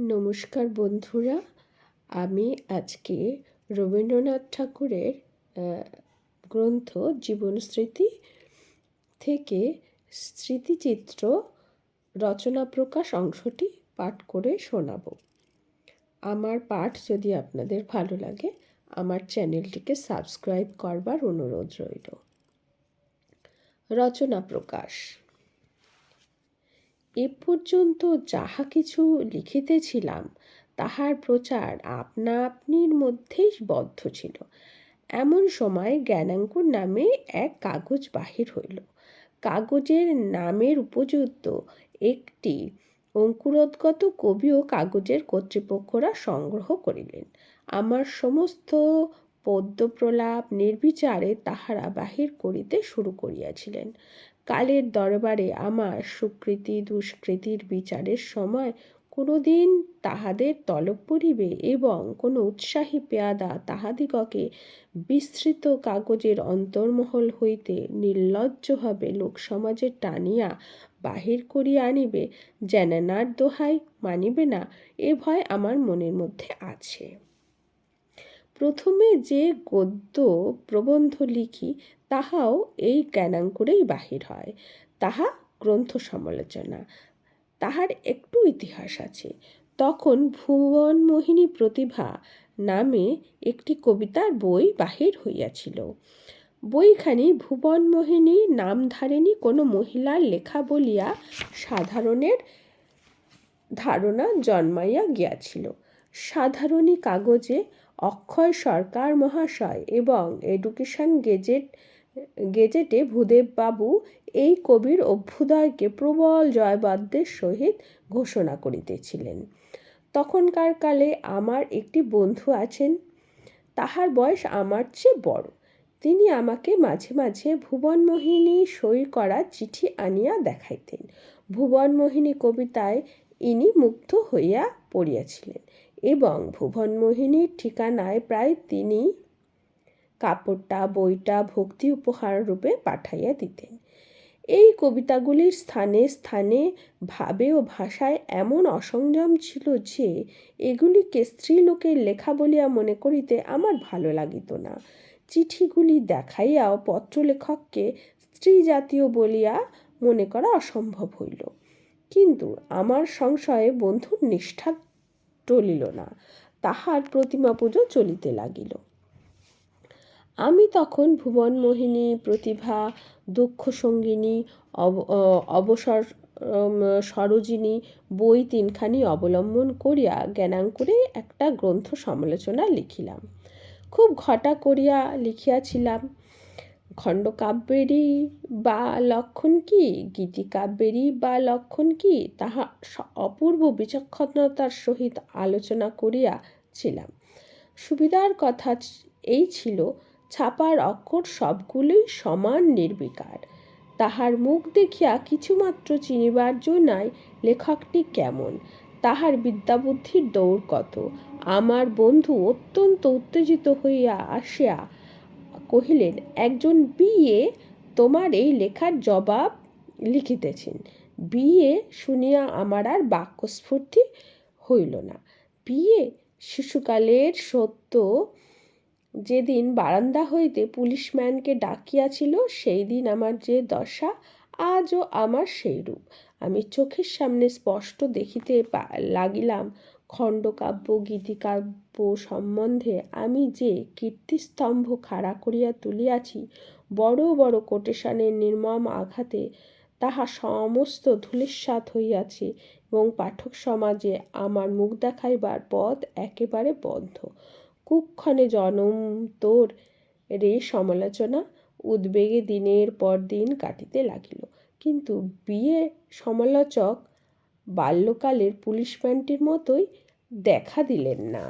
নমস্কার বন্ধুরা, আমি আজকে রবীন্দ্রনাথ ঠাকুরের গ্রন্থ জীবনস্মৃতি থেকে স্মৃতিচিত্র রচনা প্রকাশ অংশটি পাঠ করে শোনাব। আমার পাঠ যদি আপনাদের ভালো লাগে, আমার চ্যানেলটিকে সাবস্ক্রাইব করবার অনুরোধ রইল। রচনা প্রকাশ। এ পর্যন্ত যাহা কিছু লিখিতেছিলাম তাহার প্রচার আপনা আপনির মধ্যেই বদ্ধ ছিল। এমন সময় জ্ঞানাঙ্কুর নামে এক কাগজ বাহির হইল। কাগজের নামের উপযুক্ত একটি অঙ্কুরোদ্গত কবিও কাগজের কর্তৃপক্ষরা সংগ্রহ করিলেন। আমার সমস্ত পদ্যপ্রলাপ নির্বিচারে তাহারা বাহির করিতে শুরু করিয়াছিলেন। কালের দরবারে আমার সুকৃতি দুষ্কৃতির বিচারের সময় কোনোদিন তাহাদের তলব পড়িবে এবং কোনো উৎসাহী পেয়াদা তাহাদিগকে বিস্তৃত কাগজের অন্তর্মহল হইতে নির্লজ্জভাবে লোকসমাজে টানিয়া বাহির করিয়া আনিবে, জানানার দোহাই মানিবে না, এ ভয় আমার মনের মধ্যে আছে। প্রথমে যে গদ্য প্রবন্ধ লিখি তাহাও এই জ্ঞানাঙ্কুরেই বাহির হয়। তাহা গ্রন্থ সমালোচনা, তাহার একটু ইতিহাস আছে। তখন ভুবনমোহিনী প্রতিভা নামে একটি কবিতার বই বাহির হইয়াছিল। বইখানি ভুবনমোহিনী নামধারিণী কোনো মহিলার লেখা বলিয়া সাধারণের ধারণা জন্মাইয়া গিয়াছিল। সাধারণী কাগজে অক্ষয় সরকার মহাশয় এবং এডুকেশন গেজেটে ভূদেববাবু এই কবির অভ্যুদয়কে প্রবল জয়বাদ্যের সহিত ঘোষণা করিতেছিলেন। তখনকার কালে আমার একটি বন্ধু আছেন, তাহার বয়স আমার চেয়ে বড়। তিনি আমাকে মাঝে মাঝে ভুবনমোহিনী সই করা চিঠি আনিয়া দেখাইতেন। ভুবনমোহিনী কবিতায় ইনি মুগ্ধ হইয়া পড়িয়াছিলেন এবং ভুবনমোহিনীর ঠিকানায় প্রায় তিনি কাপড়টা বইটা ভক্তি উপহার রূপে পাঠাইয়া দিতেন। এই কবিতাগুলির স্থানে স্থানে ভাবে ও ভাষায় এমন অসংযম ছিল যে এগুলিকে স্ত্রীলোকের লেখা বলিয়া মনে করিতে আমার ভালো লাগিত না। চিঠিগুলি দেখাইয়াও পত্রলেখককে স্ত্রী জাতীয় বলিয়া মনে করা অসম্ভব হইল। কিন্তু আমার সংশয়ে বন্ধুর নিষ্ঠা টলিল না। তাহার প্রতিমা পুজো চলিতে লাগিল। আমি তখন ভুবনমোহিনী প্রতিভা, দুঃখ সঙ্গিনী, অবসর সরোজিনী বই তিনখানি অবলম্বন করিয়া জ্ঞানাঙ্কুরে একটা গ্রন্থ সমালোচনা লিখিলাম। খুব ঘটা করিয়া লিখিয়াছিলাম। খণ্ডকাব্যেরই বা লক্ষণ কি, গীতিকাব্যেরই বা লক্ষণ কি, তাহা অপূর্ব বিচক্ষণতার সহিত আলোচনা করিয়াছিলাম। সুবিধার কথা এই ছিল, ছাপার অক্ষর সবগুলোই সমান নির্বিকার। তাহার মুখ দেখিয়া কিছুমাত্র চিনিবার জন্যই লেখকটি কেমন, তাহার বিদ্যাবুদ্ধির দৌড় কত। আমার বন্ধু অত্যন্ত উত্তেজিত হইয়া আসিয়া কহিলেন, একজন বিএ তোমার এই লেখার জবাব লিখিতেছেন। বিএ শুনিয়া আমার আর বাক্যস্ফূর্তি হইল না। বিএ! শিশুকালের সত্য যেদিন বারান্দা হইতে পুলিশম্যানকে ডাকিয়াছিল সেই দিন আমার যে দশা, আজও আমার সেইরূপ। আমি চোখের সামনে স্পষ্ট দেখিতে লাগিলাম খণ্ডকাব্য গীতিকাব্য সম্বন্ধে আমি যে কীর্তিস্তম্ভ খাড়া করিয়া তুলিয়াছি, বড় বড় কোটেশনের নির্মম আঘাতে তাহা সমস্ত ধূলিসাৎ হইয়াছে এবং পাঠক সমাজে আমার মুখ দেখাইবার পথ একেবারে বন্ধ। কুক্ষণে জনমতোর রে সমালোচনা উদ্বেগে দিনের পর দিন কাটিতে লাগিল। কিন্তু বিএ সমালোচক বাল্যকালের পুলিশম্যানটির মতোই দেখা দিলেন না।